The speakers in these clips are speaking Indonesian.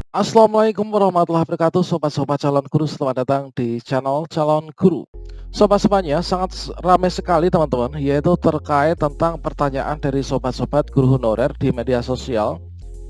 Assalamualaikum warahmatullahi wabarakatuh, sobat-sobat calon guru, selamat datang di channel calon guru. Sobat semuanya, sangat ramai sekali teman-teman, yaitu terkait tentang pertanyaan dari sobat-sobat guru honorer di media sosial,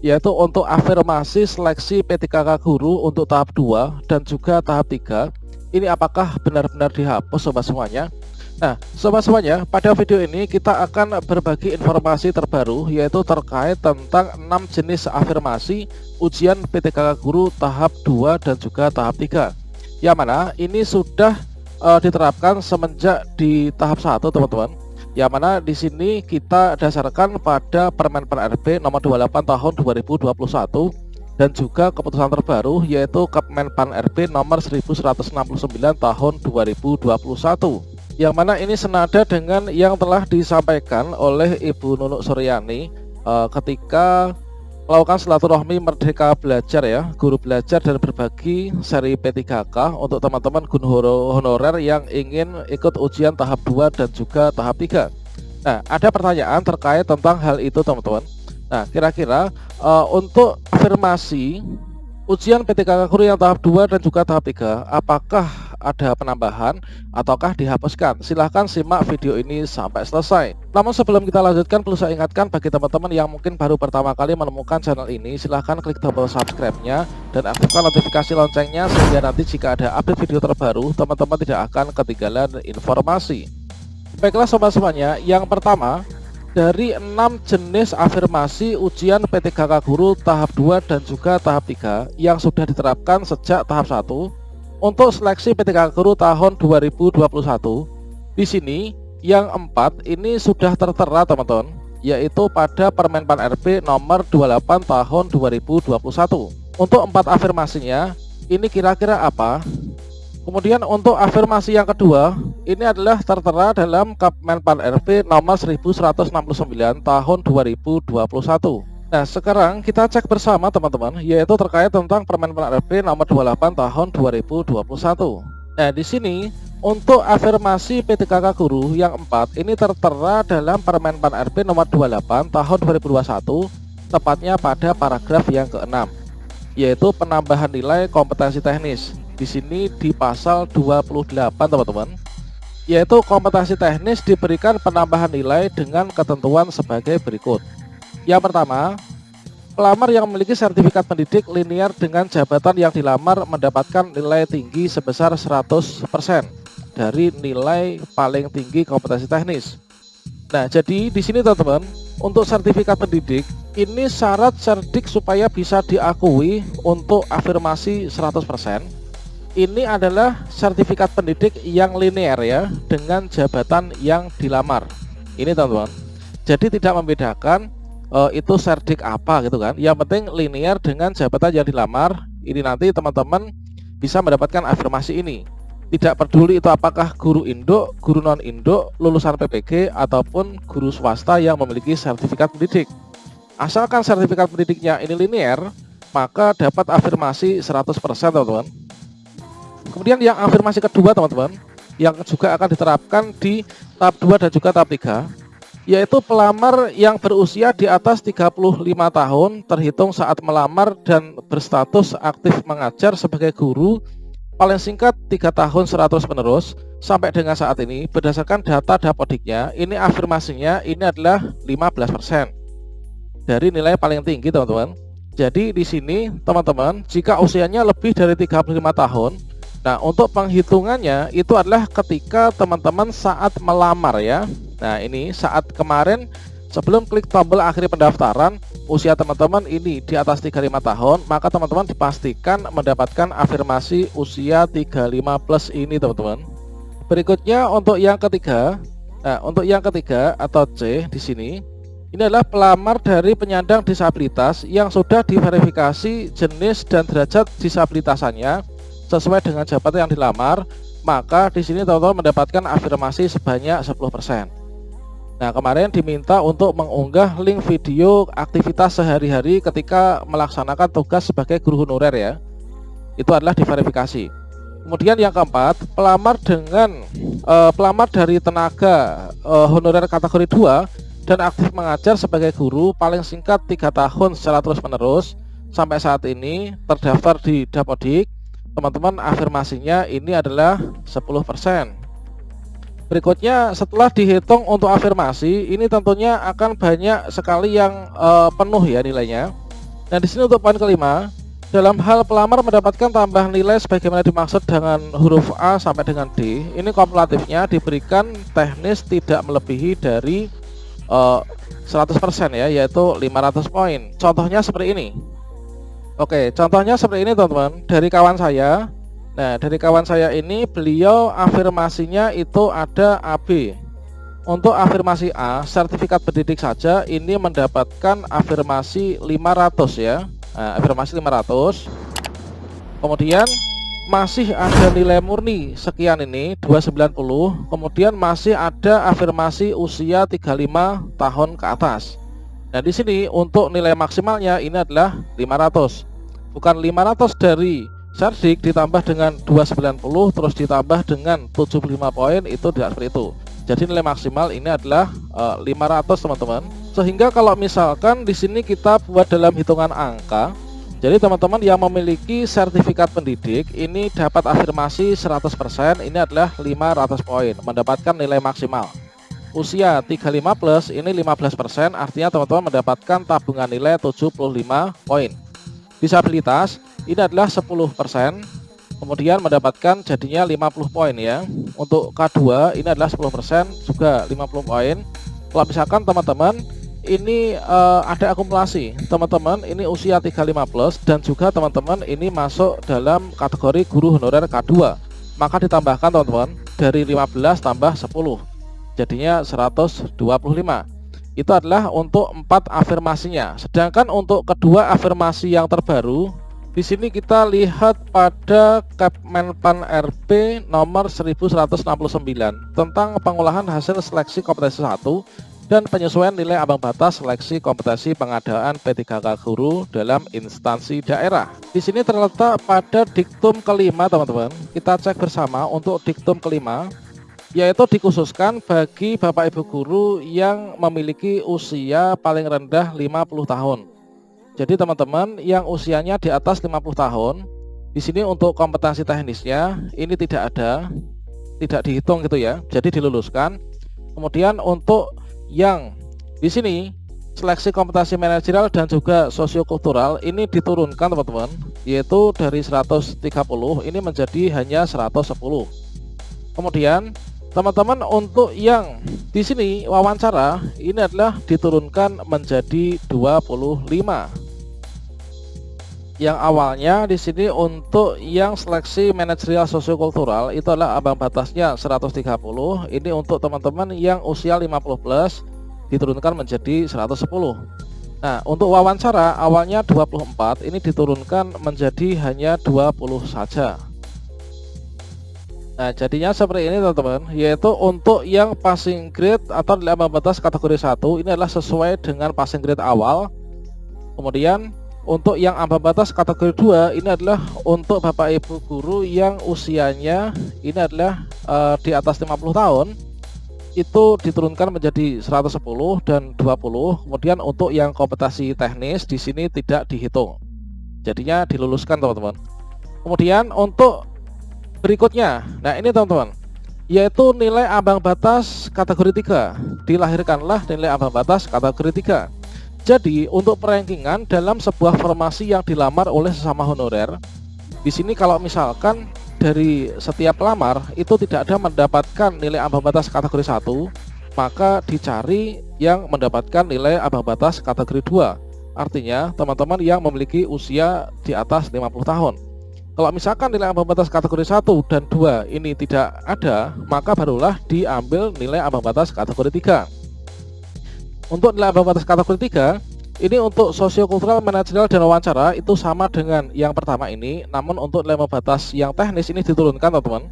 yaitu untuk afirmasi seleksi P3K guru untuk tahap 2 dan juga tahap 3. Ini apakah benar-benar dihapus sobat semuanya? Nah, sobat semuanya, pada video ini kita akan berbagi informasi terbaru, yaitu terkait tentang 6 jenis afirmasi ujian PTKK Guru tahap 2 dan juga tahap 3. Yang mana ini sudah diterapkan semenjak di tahap 1, teman-teman. Yang mana di sini kita dasarkan pada Permen Pan RB nomor 28 tahun 2021 dan juga keputusan terbaru yaitu Kemenpan RB nomor 1169 tahun 2021. Yang mana ini senada dengan yang telah disampaikan oleh Ibu Nunuk Suryani ketika melakukan silaturahmi Merdeka Belajar ya, guru belajar dan berbagi seri P3K untuk teman-teman guru honorer yang ingin ikut ujian tahap 2 dan juga tahap 3. Nah, ada pertanyaan terkait tentang hal itu teman-teman. Nah, kira-kira untuk afirmasi ujian PTKK Guru yang tahap 2 dan juga tahap 3, apakah ada penambahan ataukah dihapuskan? Silahkan simak video ini sampai selesai. Namun sebelum kita lanjutkan, perlu saya ingatkan bagi teman-teman yang mungkin baru pertama kali menemukan channel ini, silahkan klik tombol subscribe-nya dan aktifkan notifikasi loncengnya sehingga nanti jika ada update video terbaru, teman-teman tidak akan ketinggalan informasi. Baiklah sobat semuanya, yang pertama dari 6 jenis afirmasi ujian P3K Guru tahap 2 dan juga tahap 3 yang sudah diterapkan sejak tahap 1 untuk seleksi P3K Guru tahun 2021. Di sini yang 4 ini sudah tertera teman-teman, yaitu pada Permenpan RB nomor 28 tahun 2021. Untuk 4 afirmasinya ini kira-kira apa? Kemudian untuk afirmasi yang kedua, ini adalah tertera dalam Kemenpan RB nomor 1169 tahun 2021. Nah, sekarang kita cek bersama teman-teman, yaitu terkait tentang Permenpan RB nomor 28 tahun 2021. Nah, di sini untuk afirmasi P3K Guru yang 4 ini tertera dalam Permenpan RB nomor 28 tahun 2021, tepatnya pada paragraf yang ke-6, yaitu penambahan nilai kompetensi teknis. Di sini di pasal 28 teman-teman, yaitu kompetensi teknis diberikan penambahan nilai dengan ketentuan sebagai berikut. Yang pertama, pelamar yang memiliki sertifikat pendidik linear dengan jabatan yang dilamar mendapatkan nilai tinggi sebesar 100% dari nilai paling tinggi kompetensi teknis. Nah, jadi di sini teman-teman, untuk sertifikat pendidik ini syarat cerdik supaya bisa diakui untuk afirmasi 100%. Ini adalah sertifikat pendidik yang linear ya, dengan jabatan yang dilamar. Ini teman-teman. Jadi tidak membedakan itu serdik apa gitu kan. Yang penting linear dengan jabatan yang dilamar. Ini nanti teman-teman bisa mendapatkan afirmasi ini. Tidak peduli itu apakah guru induk, guru non induk, lulusan PPG ataupun guru swasta yang memiliki sertifikat pendidik. Asalkan sertifikat pendidiknya ini linear, maka dapat afirmasi 100% teman-teman. Kemudian yang afirmasi kedua teman-teman, yang juga akan diterapkan di tahap 2 dan juga tahap 3, yaitu pelamar yang berusia di atas 35 tahun terhitung saat melamar dan berstatus aktif mengajar sebagai guru paling singkat 3 tahun 100 penerus sampai dengan saat ini. Berdasarkan data Dapodiknya, ini afirmasinya ini adalah 15% dari nilai paling tinggi teman-teman. Jadi di sini teman-teman, jika usianya lebih dari 35 tahun, nah untuk penghitungannya itu adalah ketika teman-teman saat melamar ya. Nah ini saat kemarin sebelum klik tombol akhiri pendaftaran, usia teman-teman ini di atas 35 tahun, maka teman-teman dipastikan mendapatkan afirmasi usia 35 plus ini teman-teman. Berikutnya untuk yang ketiga, nah untuk yang ketiga atau C di sini, ini adalah pelamar dari penyandang disabilitas yang sudah diverifikasi jenis dan derajat disabilitasannya sesuai dengan jabatan yang dilamar, maka di sini teman-teman mendapatkan afirmasi sebanyak 10%. Nah, kemarin diminta untuk mengunggah link video aktivitas sehari-hari ketika melaksanakan tugas sebagai guru honorer ya. Itu adalah diverifikasi. Kemudian yang keempat, pelamar dari tenaga honorer kategori 2 dan aktif mengajar sebagai guru paling singkat 3 tahun secara terus-menerus sampai saat ini terdaftar di Dapodik, teman-teman afirmasinya ini adalah 10%. Berikutnya setelah dihitung untuk afirmasi, ini tentunya akan banyak sekali yang penuh ya nilainya. Nah di sini untuk poin kelima, dalam hal pelamar mendapatkan tambahan nilai sebagaimana dimaksud dengan huruf A sampai dengan D, ini kumulatifnya diberikan teknis tidak melebihi dari 100% ya, yaitu 500 poin. Contohnya seperti ini. Oke, contohnya seperti ini teman-teman, dari kawan saya. Nah, dari kawan saya ini beliau afirmasinya itu ada AB. Untuk afirmasi A, sertifikat pendidik saja ini mendapatkan afirmasi 500 ya. Nah, afirmasi 500. Kemudian masih ada nilai murni sekian ini 290. Kemudian masih ada afirmasi usia 35 tahun ke atas. Nah, di sini untuk nilai maksimalnya ini adalah 500. Bukan 500 dari Cerdik ditambah dengan 290 terus ditambah dengan 75 poin, itu tidak seperti itu. Jadi nilai maksimal ini adalah 500 teman-teman. Sehingga kalau misalkan di sini kita buat dalam hitungan angka, jadi teman-teman yang memiliki sertifikat pendidik ini dapat afirmasi 100%, ini adalah 500 poin, mendapatkan nilai maksimal. Usia 35 plus ini 15%, artinya teman-teman mendapatkan tabungan nilai 75 poin. Disabilitas ini adalah 10%, kemudian mendapatkan jadinya 50 poin ya. Untuk K2 ini adalah 10%, juga 50 poin. Kalau misalkan teman-teman ini ada akumulasi, teman-teman ini usia 35 plus dan juga teman-teman ini masuk dalam kategori guru honorer K2, maka ditambahkan teman-teman dari 15 tambah 10, jadinya 125. Itu adalah untuk 4 afirmasinya. Sedangkan untuk kedua afirmasi yang terbaru, di sini kita lihat pada Kepmenpan RB nomor 1169 tentang pengolahan hasil seleksi kompetensi 1 dan penyesuaian nilai ambang batas seleksi kompetensi pengadaan P3K guru dalam instansi daerah. Di sini terletak pada diktum kelima teman-teman. Kita cek bersama untuk diktum kelima, yaitu dikhususkan bagi Bapak Ibu guru yang memiliki usia paling rendah 50 tahun. Jadi teman-teman yang usianya di atas 50 tahun, di sini untuk kompetensi teknisnya ini tidak ada, tidak dihitung gitu ya. Jadi diluluskan. Kemudian untuk yang di sini seleksi kompetensi manajerial dan juga sosiokultural ini diturunkan teman-teman, yaitu dari 130 ini menjadi hanya 110. Kemudian teman-teman untuk yang di sini wawancara ini adalah diturunkan menjadi 25. Yang awalnya di sini untuk yang seleksi manajerial sosiokultural itu adalah ambang batasnya 130. Ini untuk teman-teman yang usia 50 plus diturunkan menjadi 110. Nah, untuk wawancara awalnya 24, ini diturunkan menjadi hanya 20 saja. Nah, jadinya seperti ini teman-teman, yaitu untuk yang passing grade atau nilai ambang batas kategori 1 ini adalah sesuai dengan passing grade awal. Kemudian untuk yang ambang batas kategori 2 ini adalah untuk Bapak Ibu guru yang usianya ini adalah di atas 50 tahun, itu diturunkan menjadi 110 dan 20. Kemudian untuk yang kompetensi teknis di sini tidak dihitung. Jadinya diluluskan teman-teman. Kemudian untuk berikutnya, nah ini teman-teman, yaitu nilai ambang batas kategori 3. Dilahirkanlah nilai ambang batas kategori 3. Jadi untuk perankingan dalam sebuah formasi yang dilamar oleh sesama honorer, di sini kalau misalkan dari setiap pelamar itu tidak ada mendapatkan nilai ambang batas kategori 1, maka dicari yang mendapatkan nilai ambang batas kategori 2. Artinya teman-teman yang memiliki usia di atas 50 tahun. Kalau misalkan nilai ambang batas kategori 1 dan 2 ini tidak ada, maka barulah diambil nilai ambang batas kategori 3. Untuk nilai ambang batas kategori 3, ini untuk sosiokultural, manajerial, dan wawancara itu sama dengan yang pertama ini. Namun untuk nilai ambang batas yang teknis ini diturunkan teman-teman.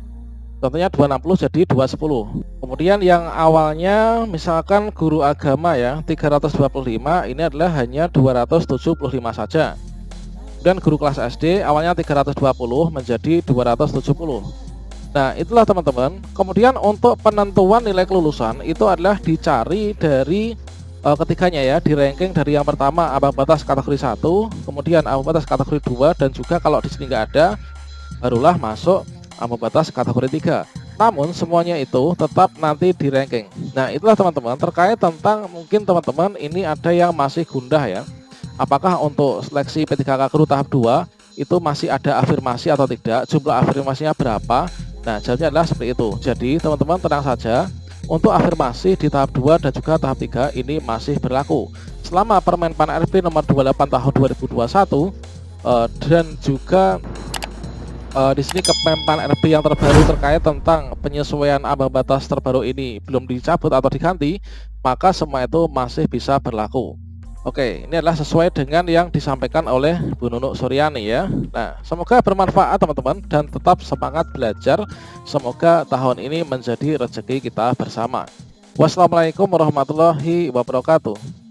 Contohnya 260 jadi 210. Kemudian yang awalnya misalkan guru agama ya 325, ini adalah hanya 275 saja. Dan guru kelas SD awalnya 320 menjadi 270. Nah itulah teman-teman. Kemudian untuk penentuan nilai kelulusan itu adalah dicari dari ketiganya ya, di ranking dari yang pertama ambang batas kategori 1, kemudian ambang batas kategori 2, dan juga kalau di sini nggak ada, barulah masuk ambang batas kategori 3. Namun semuanya itu tetap nanti di ranking. Nah, itulah teman-teman terkait tentang mungkin teman-teman ini ada yang masih gundah ya. Apakah untuk seleksi P3K Guru tahap 2 itu masih ada afirmasi atau tidak? Jumlah afirmasinya berapa? Nah, jawabnya adalah seperti itu. Jadi, teman-teman tenang saja. Untuk afirmasi di tahap 2 dan juga tahap 3 ini masih berlaku. Selama Permen-Pan RB nomor 28 tahun 2021 dan juga di sini Kemenpan RB yang terbaru terkait tentang penyesuaian ambang batas terbaru ini belum dicabut atau diganti, maka semua itu masih bisa berlaku. Oke, ini adalah sesuai dengan yang disampaikan oleh Bu Nunuk Suryani ya. Nah, semoga bermanfaat teman-teman dan tetap semangat belajar. Semoga tahun ini menjadi rezeki kita bersama. Wassalamualaikum warahmatullahi wabarakatuh.